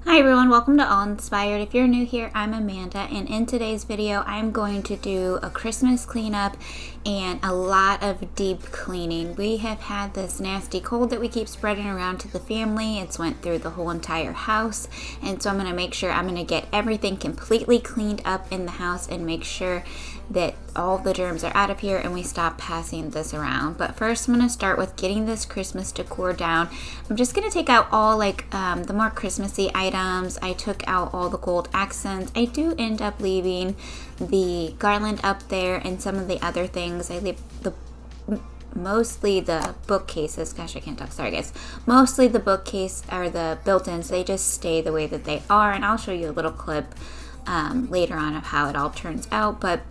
Hi everyone, welcome to All Inspired. If you're new here, I'm Amanda, and in today's video, I'm going to do a Christmas cleanup and a lot of deep cleaning. We have had this nasty cold that we keep spreading around to the family. It's went through the whole entire house, and so I'm going to make sure I'm going to get everything completely cleaned up in the house and make sure that all the germs are out of here and we stop passing this around. But first I'm going to start with getting this Christmas decor down. I'm just going to take out all the more Christmassy items. I took out all the gold accents. I do end up leaving the garland up there and some of the other things. I leave mostly the bookcases. Gosh, I can't talk. Sorry, guys. Mostly the bookcase or the built-ins. They just stay the way that they are, and I'll show you a little clip later on of how it all turns out. But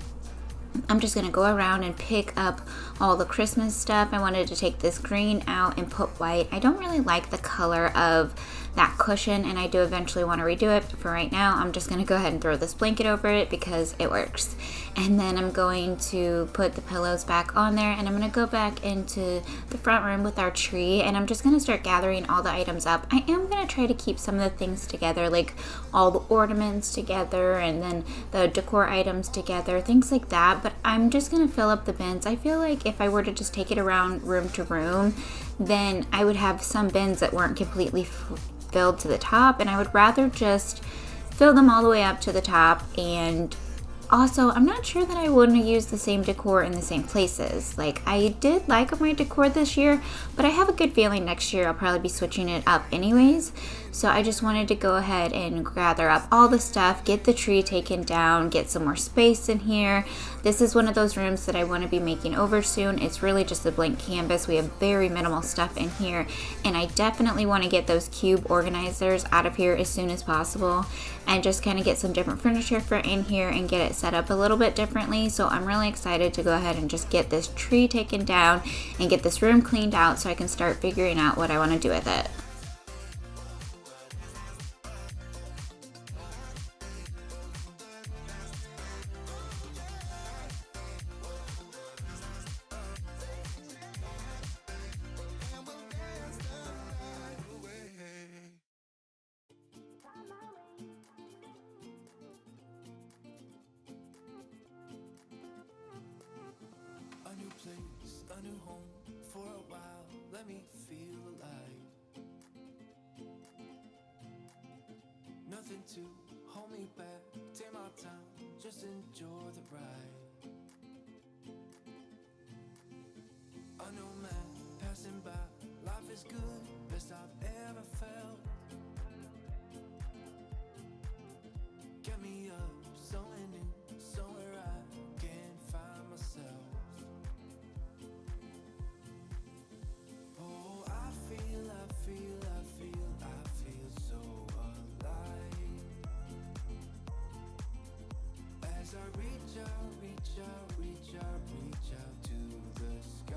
I'm just going to go around and pick up all the Christmas stuff. I wanted to take this green out and put white. I don't really like the color of that cushion, and I do eventually want to redo it. But for right now, I'm just going to go ahead and throw this blanket over it because it works. And then I'm going to put the pillows back on there, and I'm going to go back into the front room with our tree, and I'm just going to start gathering all the items up. I am going to try to keep some of the things together, like all the ornaments together and then the decor items together, things like that. But I'm just going to fill up the bins. I feel like if I were to just take it around room to room, then I would have some bins that weren't completely filled to the top, and I would rather just fill them all the way up to the top. And also, I'm not sure that I wouldn't use the same decor in the same places. Like, I did like my decor this year, but I have a good feeling next year I'll probably be switching it up anyways. So I just wanted to go ahead and gather up all the stuff, get the tree taken down, get some more space in here. This is one of those rooms that I want to be making over soon. It's really just a blank canvas. We have very minimal stuff in here, and I definitely want to get those cube organizers out of here as soon as possible and just kind of get some different furniture for in here and get it set up a little bit differently. So I'm really excited to go ahead and just get this tree taken down and get this room cleaned out so I can start figuring out what I want to do with it. A new place, a new home, for a while, let me feel alive. Nothing to hold me back, take my time, just enjoy the ride. A new man passing by, life is good, best I've ever felt. Get me up, somewhere new, somewhere I can find myself. Oh, I feel so alive. As I reach out to the sky.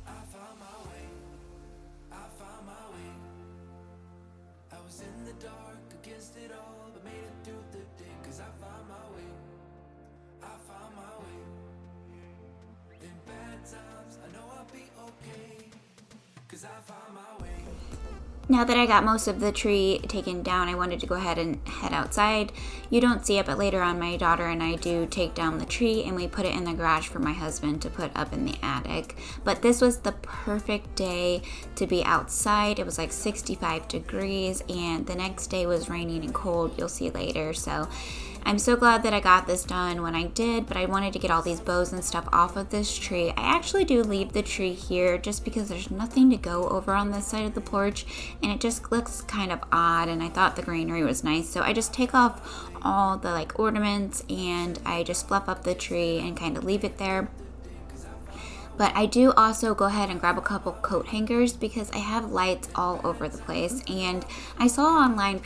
I found my way. I was in the dark against it all, but made it through the day, 'cause I found my way. In bad times, I know I'll be okay, 'cause I found my way. Now that I got most of the tree taken down, I wanted to go ahead and head outside. You don't see it, but later on my daughter and I do take down the tree and we put it in the garage for my husband to put up in the attic. But this was the perfect day to be outside. It was like 65 degrees and the next day was raining and cold. You'll see later. So I'm so glad that I got this done when I did, but I wanted to get all these bows and stuff off of this tree. I actually do leave the tree here just because there's nothing to go over on this side of the porch, and it just looks kind of odd, and I thought the greenery was nice. So I just take off all the ornaments and I just fluff up the tree and kind of leave it there. But I do also go ahead and grab a couple coat hangers because I have lights all over the place. And I saw online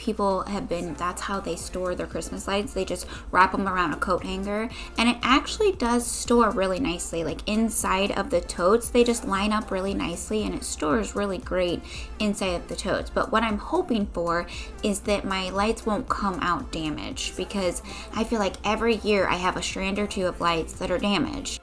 that's how they store their Christmas lights. They just wrap them around a coat hanger. And it actually does store really nicely. Like inside of the totes, they just line up really nicely and it stores really great inside of the totes. But what I'm hoping for is that my lights won't come out damaged, because I feel like every year I have a strand or two of lights that are damaged.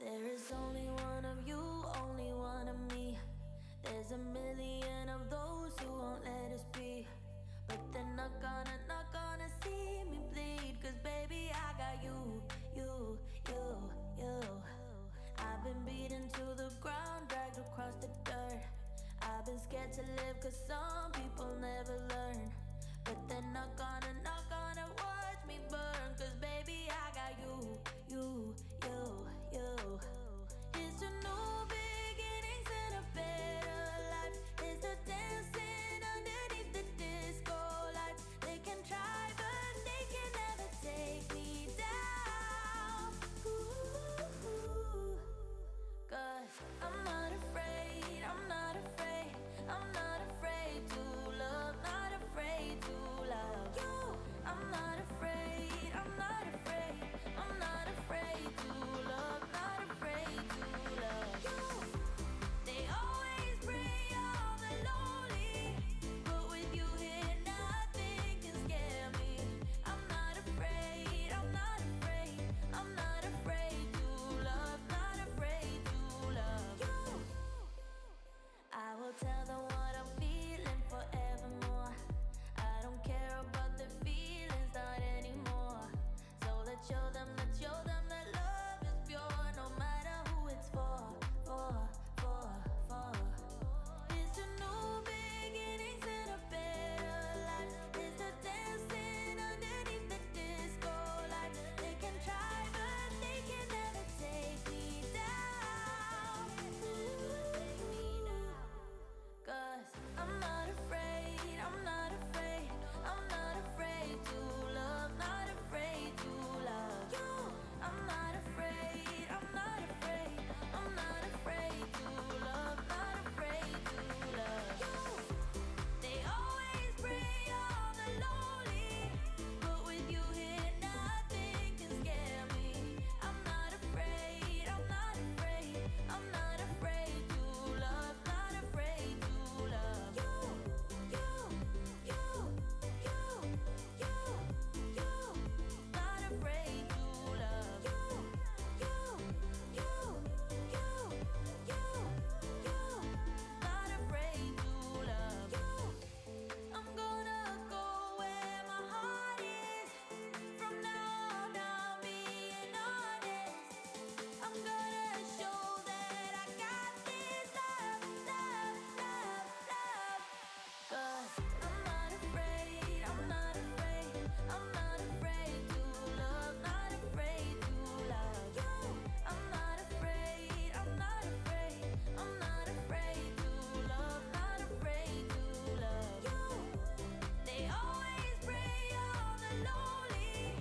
There is only one of you, only one of me. There's a million of those who won't let us be. But they're not gonna see me bleed. Cause baby, I got you. I've been beaten to the ground, dragged across the dirt. I've been scared to live cause some people never learn. But they're not gonna watch me burn. Cause baby, I got you. It's a new beginnings and a better life. It's the dancing underneath the disco lights. They can try but they can never take me down. Ooh. Cause I'm not afraid, I'm not afraid, I'm not afraid to love, not afraid to love you. I'm not afraid, I'm not afraid, I'm not afraid to love, not afraid to love you. They always bring all the lonely, but with you here nothing can scare me. I'm not afraid, I'm not afraid, I'm not afraid to love, not afraid to love you. I will tell them what I'm feeling forevermore. I don't care about the feelings, not anymore. So let's show them that love is pure, no matter who it's for. It's a new beginnings and a better life. It's the dancing underneath the disco lights. They can try but they can never take me down. Cause I'm not afraid, I'm not afraid, I'm not afraid to love, not afraid to love you. I'm not afraid, I'm not afraid, I'm not afraid to love, not afraid to love you. They always bring all the lonely, but with you here nothing can scare me. I'm not afraid, I'm not afraid, I'm not afraid to love, not afraid to love you. Not afraid to love not afraid to love. I'm gonna go where my heart is. From now on, I'm being honest. I'm gonna show that I got this love. Cause I'm not afraid, I'm not afraid, I'm not afraid to love, not afraid to love you. I'm not afraid, I'm not afraid, I'm not afraid to love, not afraid to love you. They always bring all the lonely,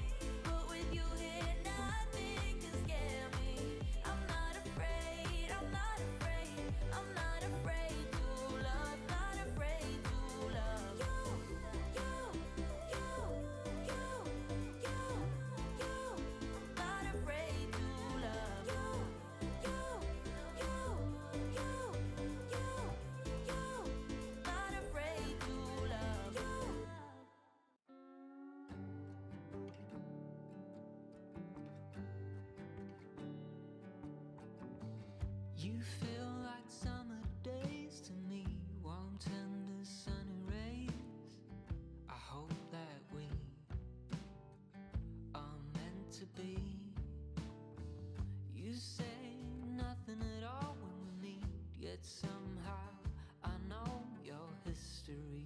but with you here nothing can scare me. I'm not afraid, I'm not afraid, I'm not afraid to love, not afraid to love you. Not afraid to love not afraid to love. You feel like summer days to me, warm, tender, sunny rays. I hope that we are meant to be. You say nothing at all when we meet, yet somehow I know your history.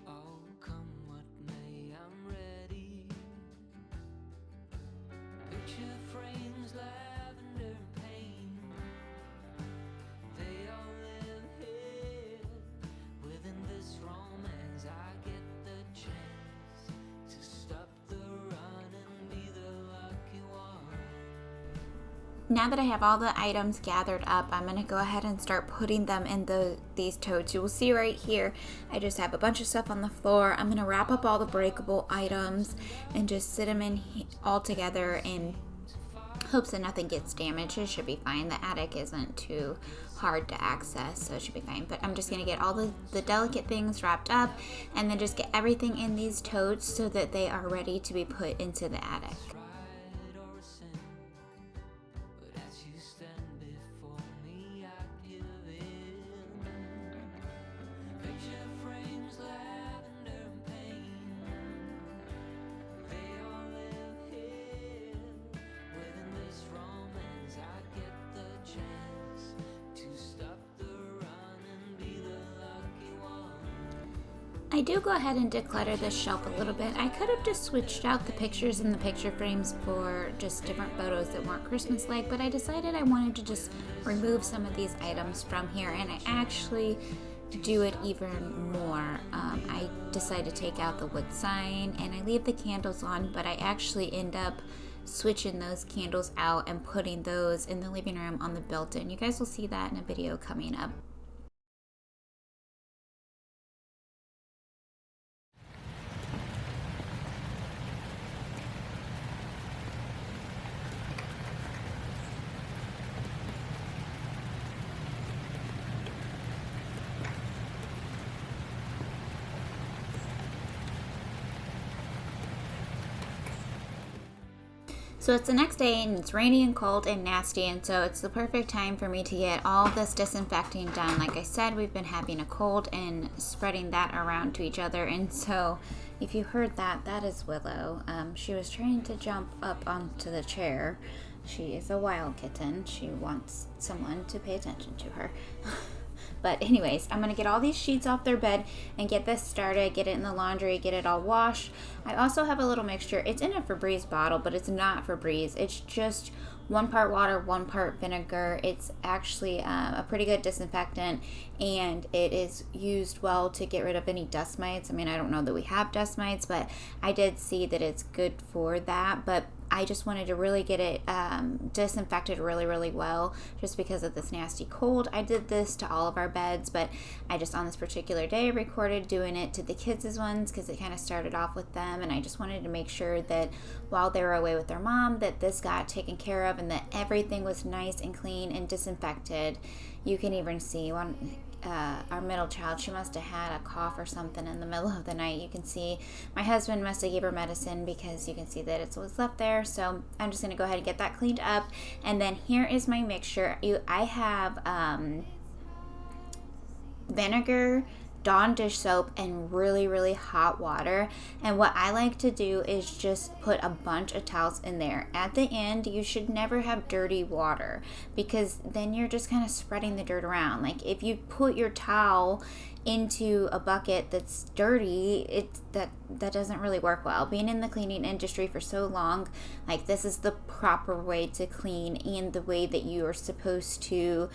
Oh, come what may, I'm ready. Picture frames, lavender paint, they all live here within this romance. I get the chance to stop the run and be the lucky one. Now that I have all the items gathered up, I'm going to go ahead and start putting them in these totes. You will see right here, I just have a bunch of stuff on the floor. I'm going to wrap up all the breakable items and just sit them in all together in hopes that nothing gets damaged. It should be fine. The attic isn't too hard to access, so it should be fine. But I'm just going to get all the delicate things wrapped up and then just get everything in these totes so that they are ready to be put into the attic. Right or a sin, I do go ahead and declutter this shelf a little bit. I could have just switched out the pictures in the picture frames for just different photos that weren't Christmas-like, but I decided I wanted to just remove some of these items from here, and I actually do it even more. I decide to take out the wood sign and I leave the candles on, but I actually end up switching those candles out and putting those in the living room on the built-in. You guys will see that in a video coming up. So it's the next day and it's rainy and cold and nasty, and so it's the perfect time for me to get all this disinfecting done. Like I said, we've been having a cold and spreading that around to each other, and so if you heard that, that is Willow. She was trying to jump up onto the chair. She is a wild kitten. She wants someone to pay attention to her. But anyways, I'm going to get all these sheets off their bed and get this started, get it in the laundry, get it all washed. I also have a little mixture. It's in a Febreze bottle, but it's not Febreze. It's just 1 part water, 1 part vinegar. It's actually a pretty good disinfectant, and it is used well to get rid of any dust mites. I mean, I don't know that we have dust mites, but I did see that it's good for that. But I just wanted to really get it disinfected really, really well just because of this nasty cold. I did this to all of our beds, but I just on this particular day recorded doing it to the kids' ones because it kind of started off with them, and I just wanted to make sure that while they were away with their mom that this got taken care of and that everything was nice and clean and disinfected. You can even see our middle child, she must have had a cough or something in the middle of the night. You can see my husband must have gave her medicine because you can see that it's what's left there. So I'm just going to go ahead and get that cleaned up. And then here is my mixture. I have vinegar, Dawn dish soap, and really, really hot water. And what I like to do is just put a bunch of towels in there. At the end, you should never have dirty water because then you're just kind of spreading the dirt around. Like if you put your towel into a bucket that's dirty, that doesn't really work well. Being in the cleaning industry for so long, like this is the proper way to clean and the way that you are supposed to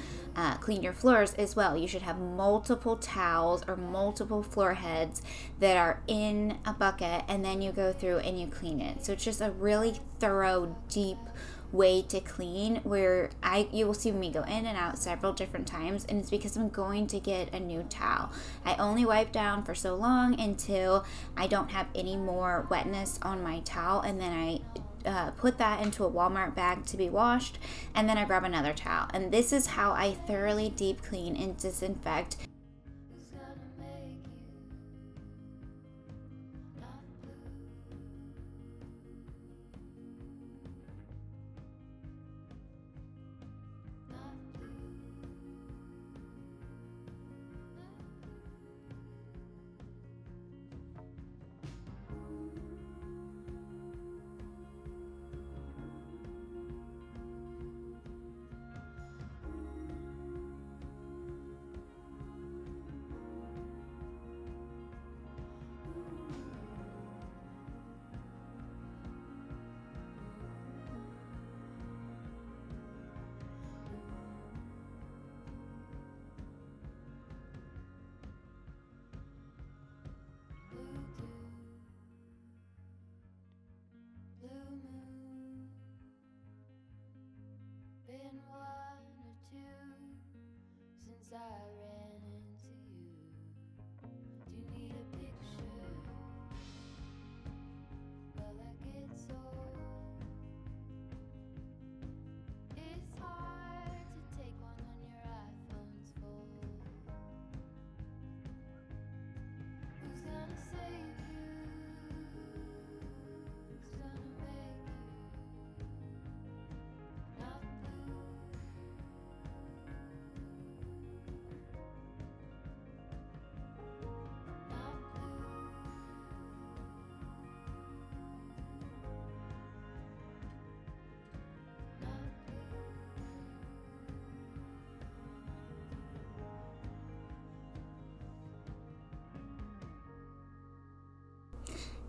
clean your floors as well. You should have multiple towels or multiple floor heads that are in a bucket, and then you go through and you clean it. So it's just a really thorough, deep way to clean where you will see me go in and out several different times, and it's because I'm going to get a new towel. I only wipe down for so long until I don't have any more wetness on my towel, and then I put that into a Walmart bag to be washed, and then I grab another towel. And this is how I thoroughly deep clean and disinfect. Who's gonna make you not blue? Not blue.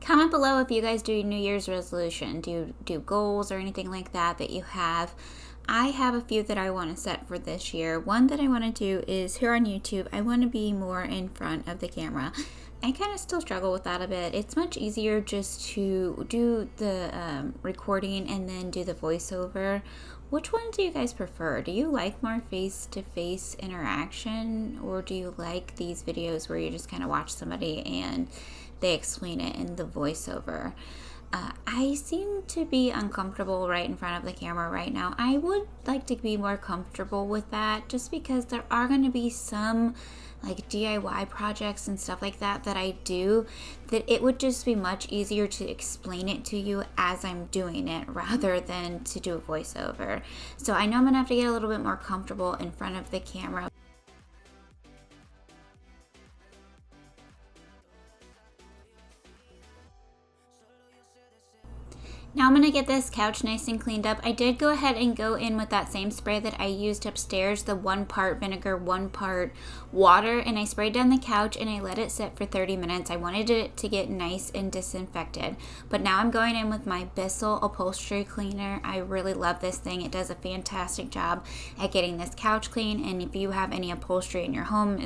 Comment below if you guys do New Year's resolution. Do you do goals or anything like that you have? I have a few that I want to set for this year. One that I want to do is here on YouTube. I want to be more in front of the camera. I kind of still struggle with that a bit. It's much easier just to do the recording and then do the voiceover. Which one do you guys prefer? Do you like more face-to-face interaction, or do you like these videos where you just kind of watch somebody and they explain it in the voiceover? I seem to be uncomfortable right in front of the camera right now. I would like to be more comfortable with that, just because there are going to be some like DIY projects and stuff like that I do, that it would just be much easier to explain it to you as I'm doing it rather than to do a voiceover. So I know I'm gonna have to get a little bit more comfortable in front of the camera. Now I'm going to get this couch nice and cleaned up. I did go ahead and go in with that same spray that I used upstairs, the 1 part vinegar, 1 part water, and I sprayed down the couch and I let it sit for 30 minutes. I wanted it to get nice and disinfected. But now I'm going in with my Bissell upholstery cleaner. I really love this thing. It does a fantastic job at getting this couch clean, and if you have any upholstery in your home,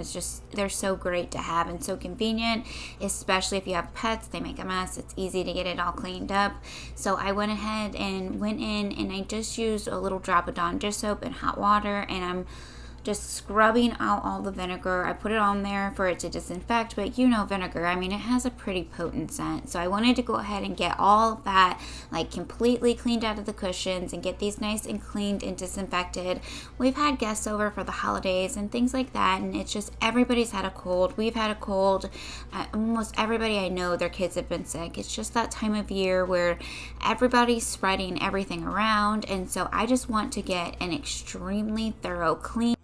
they're so great to have and so convenient, especially if you have pets. They make a mess. It's easy to get it all cleaned up. So I went ahead and went in and I just used a little drop of Dawn dish soap and hot water, and I'm just scrubbing out all the vinegar. I put it on there for it to disinfect, but you know vinegar, I mean, it has a pretty potent scent. So I wanted to go ahead and get all of that like completely cleaned out of the cushions and get these nice and cleaned and disinfected. We've had guests over for the holidays and things like that, and it's just everybody's had a cold. We've had a cold. Almost everybody I know, their kids have been sick. It's just that time of year where everybody's spreading everything around, and so I just want to get an extremely thorough clean.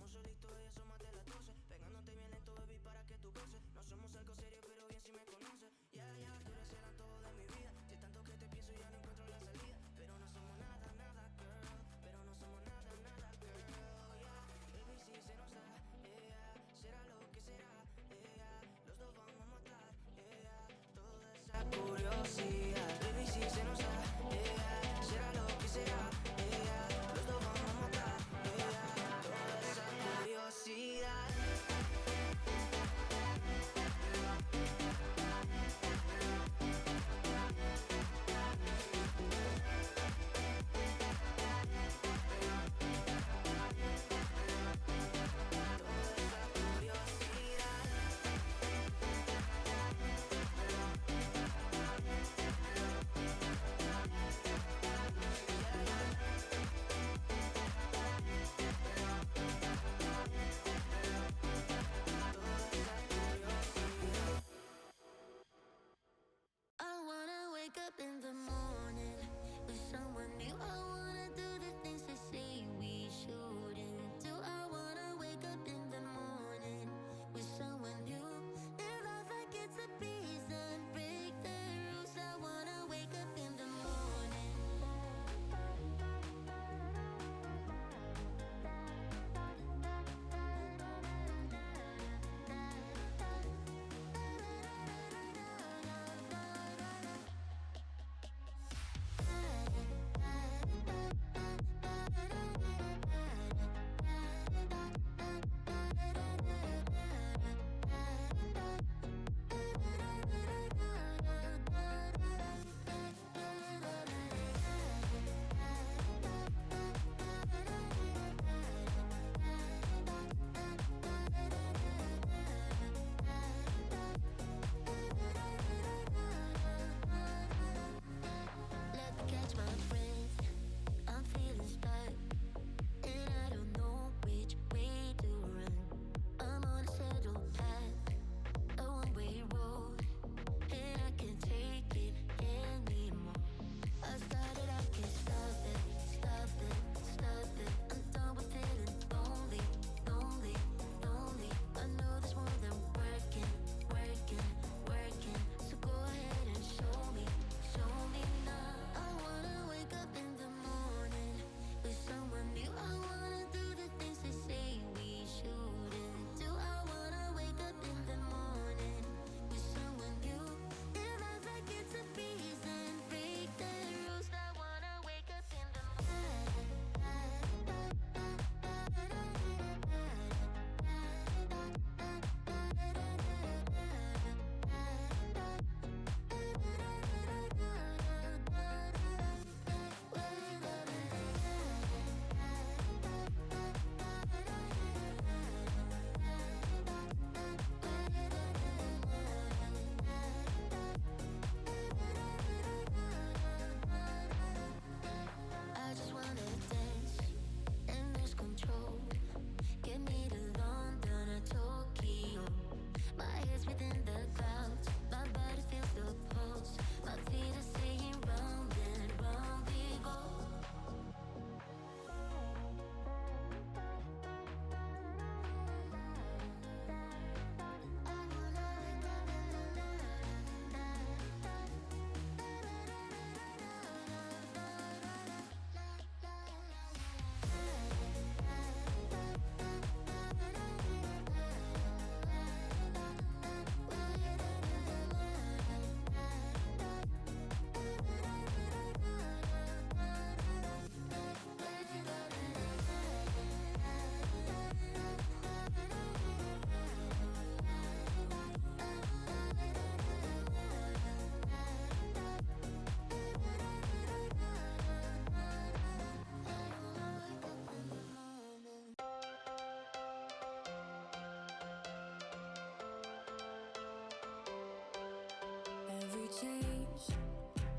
change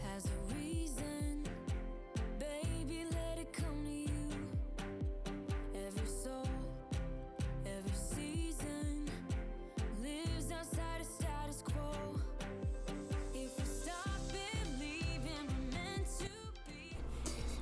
has a reason. Baby, let it come to you. Every soul, every season lives outside of status quo. If we stop believing we're meant to be.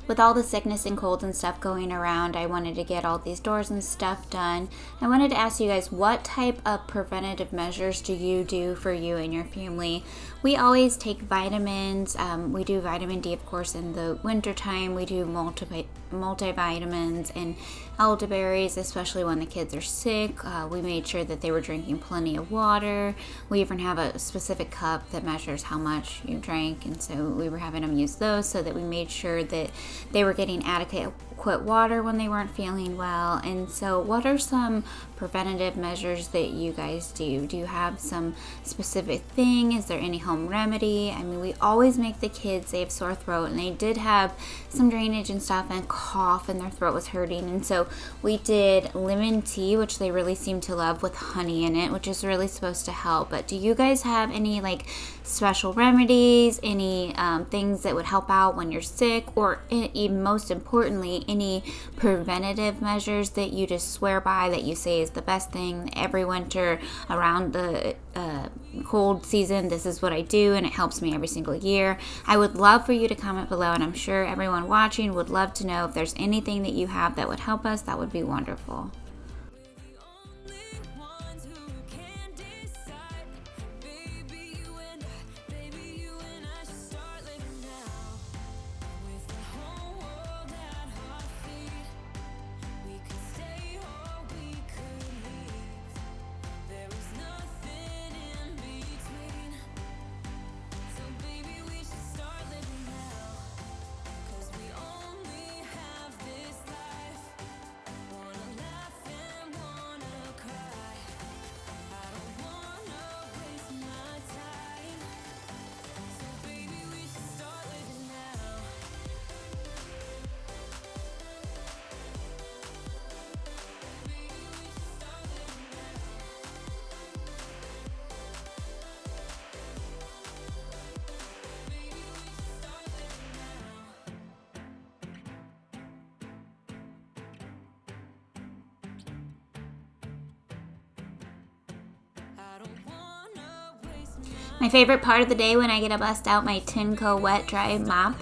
With all the sickness and colds and stuff going around, I wanted to get all these doors and stuff done. I wanted to ask you guys, what type of preventative measures do you do for you and your family? We always take vitamins. We do vitamin D, of course, in the wintertime. We do multivitamins and elderberries, especially when the kids are sick. We made sure that they were drinking plenty of water. We even have a specific cup that measures how much you drank, and so we were having them use those so that we made sure that they were getting adequate water when they weren't feeling well. And so what are some preventative measures that you guys do? Do you have some specific thing? Is there any home remedy? I mean, we always make the kids, they have sore throat, and they did have some drainage and stuff and cough and their throat was hurting. And so we did lemon tea, which they really seem to love, with honey in it, which is really supposed to help. But do you guys have any like special remedies, any things that would help out when you're sick, or even most importantly, any preventative measures that you just swear by that you say is the best thing every winter around the cold season? This is what I do and it helps me every single year. I would love for you to comment below, and I'm sure everyone watching would love to know if there's anything that you have that would help us. That would be wonderful. My favorite part of the day when I get to bust out my Tinco wet dry mop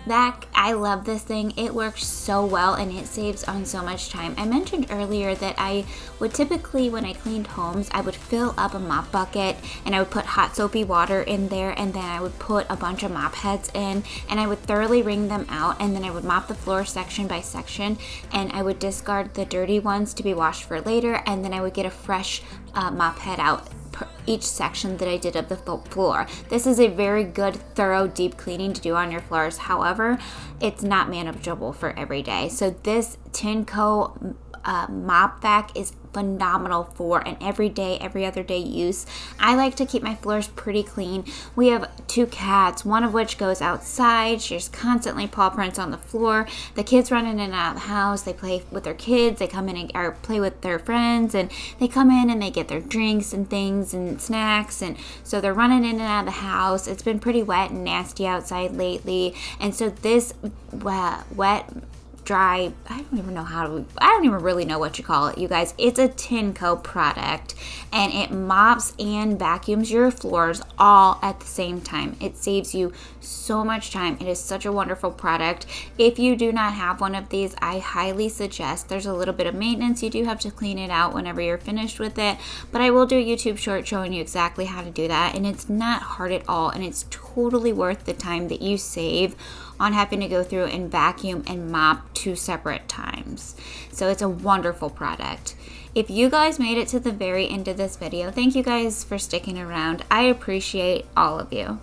vac. I love this thing. It works so well and it saves on so much time. I mentioned earlier that I would typically, when I cleaned homes, I would fill up a mop bucket and I would put hot soapy water in there, and then I would put a bunch of mop heads in and I would thoroughly wring them out, and then I would mop the floor section by section, and I would discard the dirty ones to be washed for later, and then I would get a fresh mop head out each section that I did of the floor. This is a very good, thorough, deep cleaning to do on your floors. However, it's not manageable for every day. So this Tinco mop vac is phenomenal for an everyday, every other day use. I like to keep my floors pretty clean. We have 2 cats, one of which goes outside. She's constantly paw prints on the floor. The kids run in and out of the house. They play with their kids. They come in and or play with their friends, and they come in and they get their drinks and things and snacks, and so they're running in and out of the house. It's been pretty wet and nasty outside lately, and so this wet dry, I don't even really know what you call it, you guys. It's a Tinco product, and it mops and vacuums your floors all at the same time. It saves you so much time. It is such a wonderful product. If you do not have one of these, I highly suggest. There's a little bit of maintenance. You do have to clean it out whenever you're finished with it, but I will do a YouTube short showing you exactly how to do that, and it's not hard at all, and it's totally worth the time that you save on having to go through and vacuum and mop 2 separate times. So it's a wonderful product. If you guys made it to the very end of this video, thank you guys for sticking around. I appreciate all of you.